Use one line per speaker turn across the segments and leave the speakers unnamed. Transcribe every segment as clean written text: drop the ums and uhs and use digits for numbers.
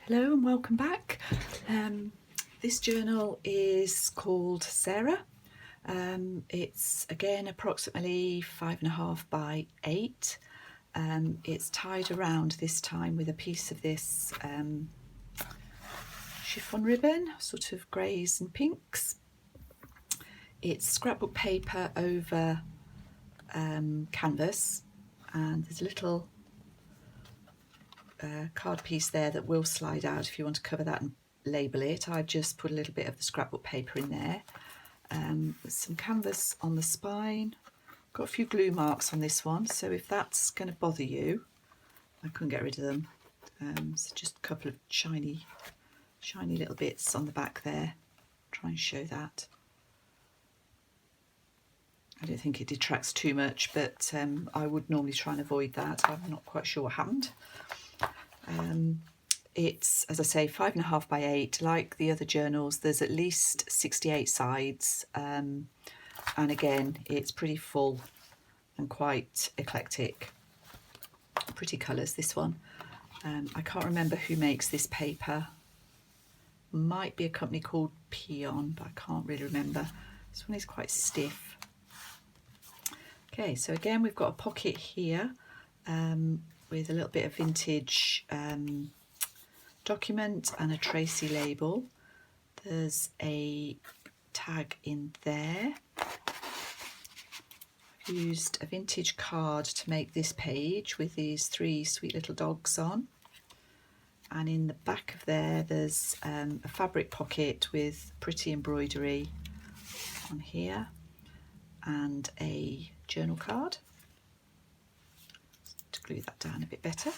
Hello and welcome back. This journal is called Sarah. It's again approximately 5.5 by 8. It's tied around this time with a piece of this chiffon ribbon, sort of greys and pinks. It's scrapbook paper over canvas, and there's a little card piece there that will slide out if you want to cover that and label it. I've just put a little bit of the scrapbook paper in there with some canvas on the spine. Got a few glue marks on this one, so if that's going to bother you, I couldn't get rid of them. So just a couple of shiny little bits on the back there. Try and show that. I don't think it detracts too much, but I would normally try and avoid that. I'm not quite sure what happened. It's, as I say, 5.5 by 8. Like the other journals, there's at least 68 sides, and again, it's pretty full and quite eclectic. Pretty colours, this one. I can't remember who makes this paper. Might be a company called Peon, but I can't really remember. This one is quite stiff. Okay, so again, we've got a pocket here with a little bit of vintage document and a Tracy label. There's a tag in there. I've used a vintage card to make this page with these 3 sweet little dogs on. And in the back of there's a fabric pocket with pretty embroidery on here and a journal card. To glue that down a bit better.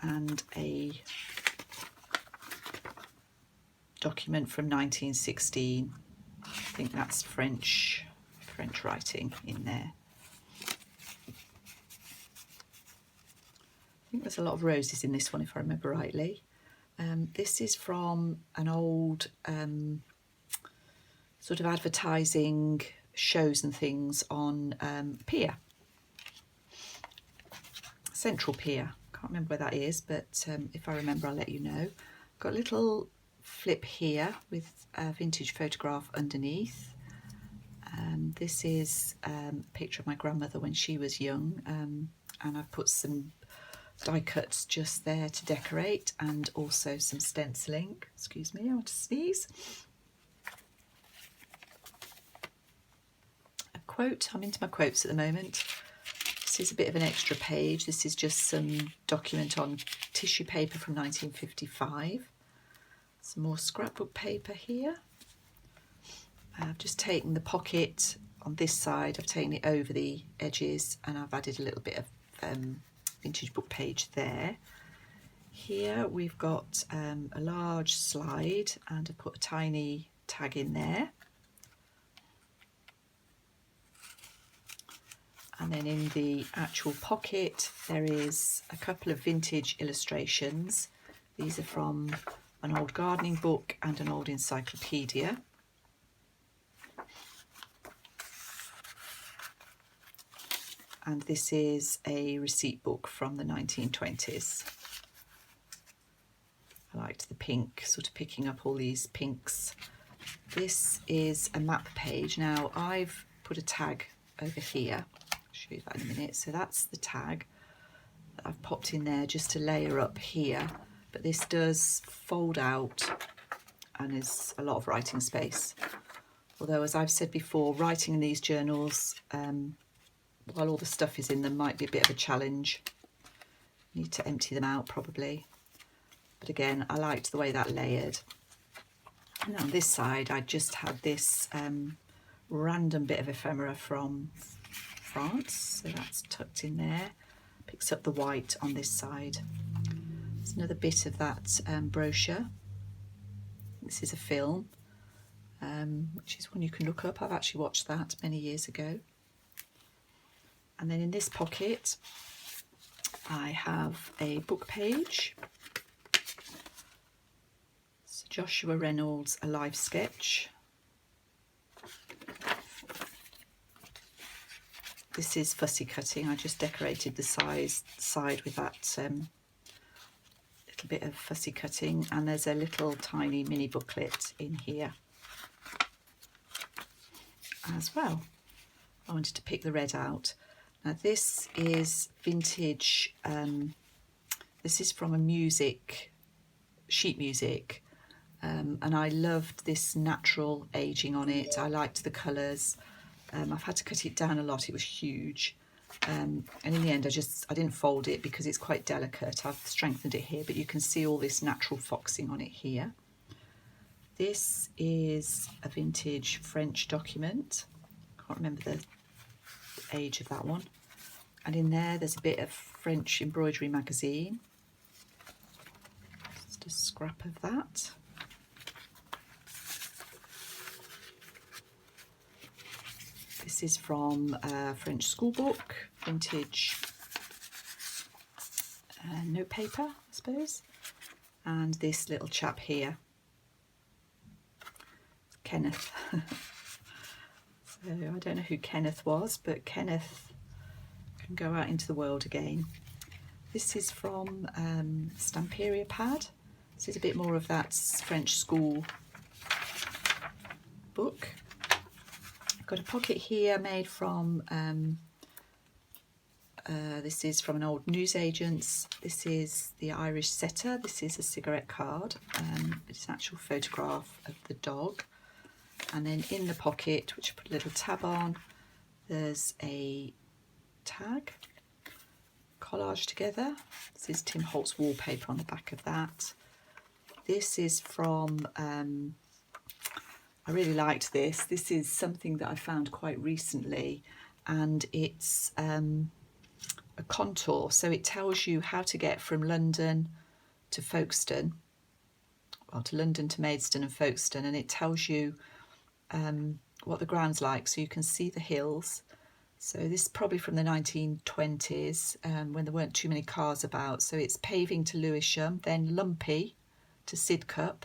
And a document from 1916. I think that's French writing in there. I think there's a lot of roses in this one, if I remember rightly. This is from an old sort of advertising shows and things on pier. Central Pier. Can't remember where that is, but if I remember, I'll let you know. Got a little flip here with a vintage photograph underneath. This is a picture of my grandmother when she was young, and I've put some die cuts just there to decorate, and also some stenciling. Excuse me, I want to sneeze. A quote. I'm into my quotes at the moment. This is a bit of an extra page. This is just some document on tissue paper from 1955. Some more scrapbook paper here. I've just taken the pocket on this side, I've taken it over the edges, and I've added a little bit of vintage book page there. Here we've got a large slide, and I've put a tiny tag in there. And then in the actual pocket, there is a couple of vintage illustrations. These are from an old gardening book and an old encyclopedia. And this is a receipt book from the 1920s. I liked the pink, sort of picking up all these pinks. This is a map page. Now, I've put a tag over here. Show you that in a minute. So that's the tag that I've popped in there just to layer up here, but this does fold out and is a lot of writing space. Although, as I've said before, writing in these journals while all the stuff is in them might be a bit of a challenge. Need to empty them out probably, but again, I liked the way that layered. And on this side, I just had this random bit of ephemera from France, so that's tucked in there. Picks up the white on this side. There's another bit of that brochure. This is a film, which is one you can look up. I've actually watched that many years ago. And then in this pocket, I have a book page. It's Joshua Reynolds' A Life Sketch. This is fussy cutting. I just decorated the side with that little bit of fussy cutting, and there's a little tiny mini booklet in here as well. I wanted to pick the red out. Now this is vintage, this is from a sheet music, and I loved this natural aging on it. I liked the colours. I've had to cut it down a lot, it was huge. And in the end I didn't fold it because it's quite delicate. I've strengthened it here, but you can see all this natural foxing on it here. This is a vintage French document. Can't remember the age of that one. And in there's a bit of French embroidery magazine. Just a scrap of that. This is from a French school book, vintage note paper, I suppose. And this little chap here, Kenneth. So I don't know who Kenneth was, but Kenneth can go out into the world again. This is from Stamperia pad. This is a bit more of that French school book. I've got a pocket here made from, this is from an old newsagent's. This is the Irish Setter. This is a cigarette card. It's an actual photograph of the dog. And then in the pocket, which I put a little tab on, there's a tag, collage together. This is Tim Holt's wallpaper on the back of that. This is from, I really liked this. This is something that I found quite recently, and it's a contour. So it tells you how to get from London to Folkestone, well, to London to Maidstone and Folkestone, and it tells you what the ground's like, so you can see the hills. So this is probably from the 1920s, when there weren't too many cars about. So it's paving to Lewisham, then Lumpy to Sidcup.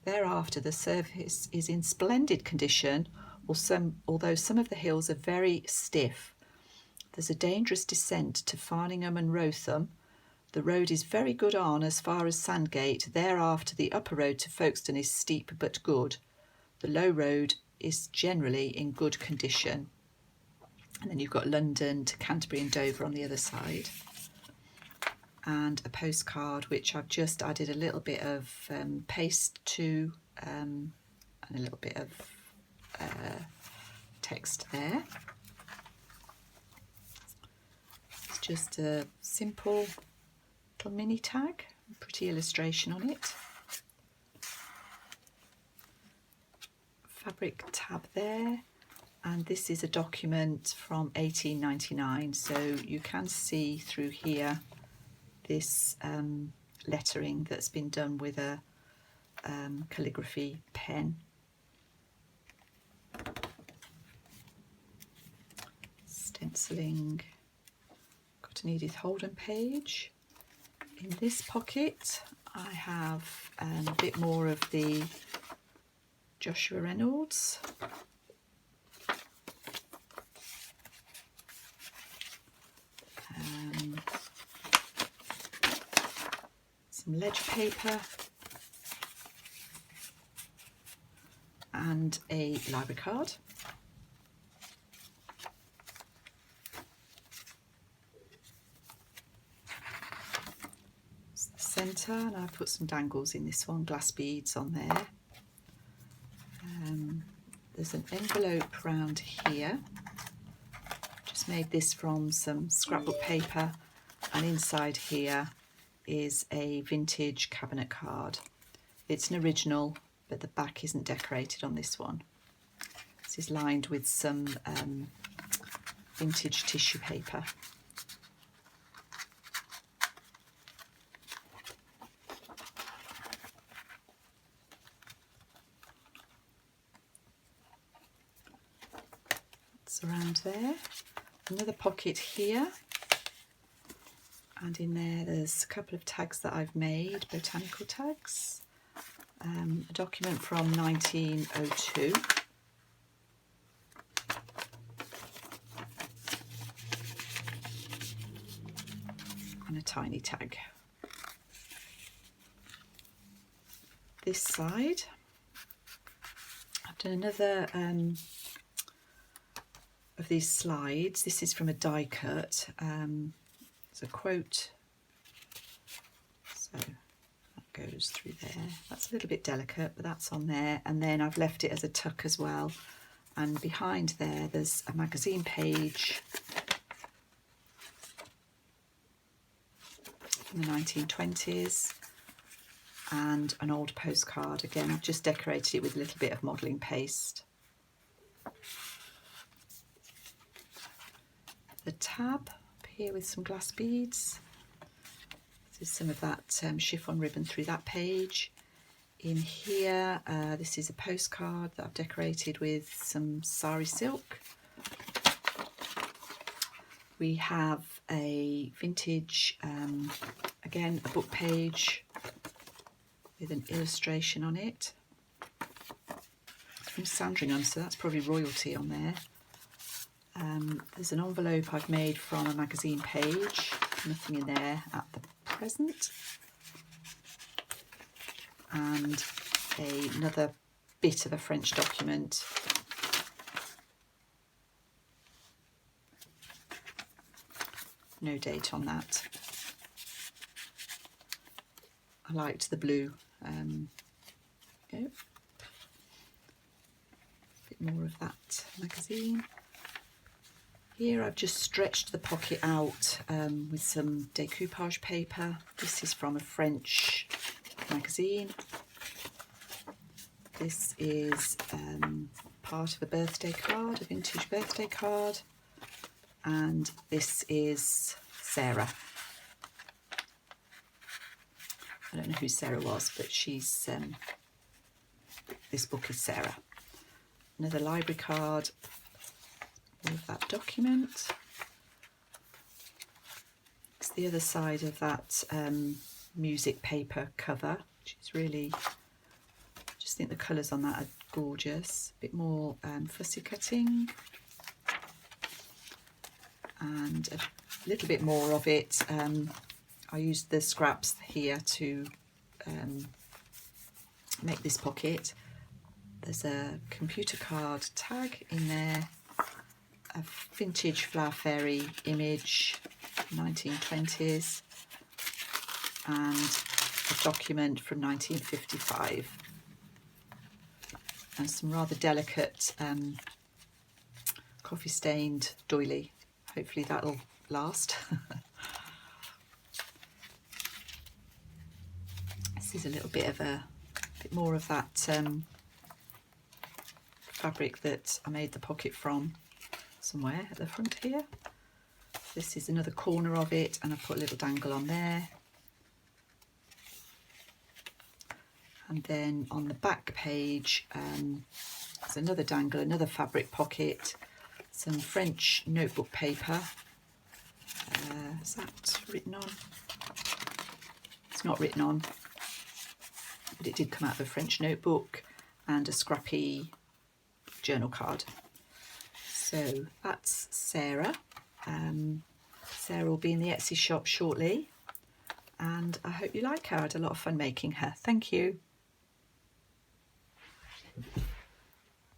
Thereafter the surface is in splendid condition, although some of the hills are very stiff. There's a dangerous descent to Farningham and Rotham. The road is very good on as far as Sandgate. Thereafter the upper road to Folkestone is steep but good. The low road is generally in good condition. And then you've got London to Canterbury and Dover on the other side. And a postcard which I've just added a little bit of paste to, and a little bit of text there. It's just a simple little mini tag, pretty illustration on it. Fabric tab there, and this is a document from 1899, so you can see through here this lettering that's been done with a calligraphy pen. Stenciling, got an Edith Holden page. In this pocket I have a bit more of the Joshua Reynolds. Some ledger paper and a library card. It's the centre, and I've put some dangles in this one, glass beads on there. There's an envelope round here. Just made this from some scrapbook paper, and inside here is a vintage cabinet card. It's an original, but the back isn't decorated on this one. This is lined with some vintage tissue paper. Around there, another pocket here, and in there's a couple of tags that I've made, botanical tags, a document from 1902, and a tiny tag. this side, I've done another of these slides. This is from a die cut. It's a quote, so that goes through there. That's a little bit delicate, but that's on there. And then I've left it as a tuck as well. And behind there, there's a magazine page from the 1920s and an old postcard. Again, I've just decorated it with a little bit of modelling paste. The tab up here with some glass beads. This is some of that chiffon ribbon through that page. In here, this is a postcard that I've decorated with some sari silk. We have a vintage, again, a book page with an illustration on it. It's from Sandringham, so that's probably royalty on there. There's an envelope I've made from a magazine page, nothing in there at the present. And another bit of a French document. No date on that. I liked the blue. Go. Bit more of that magazine. Here I've just stretched the pocket out with some decoupage paper. This is from a French magazine. This is part of a birthday card, a vintage birthday card. And this is Sarah. I don't know who Sarah was, but she's, this book is Sarah. Another library card with that document. It's the other side of that music paper cover, which is really, I just think the colours on that are gorgeous. A bit more fussy cutting. And a little bit more of it. I used the scraps here to make this pocket. There's a computer card tag in there, a vintage Flower Fairy image, 1920s, and a document from 1955, and some rather delicate coffee stained doily. Hopefully that'll last. This is a little bit of bit more of that fabric that I made the pocket from somewhere at the front here. This is another corner of it, and I put a little dangle on there. And then on the back page, there's another dangle, another fabric pocket, some French notebook paper. Is that written on? It's not written on, but it did come out of a French notebook, and a scrappy journal card. So that's Sarah. Sarah will be in the Etsy shop shortly, and I hope you like her. I had a lot of fun making her. Thank you.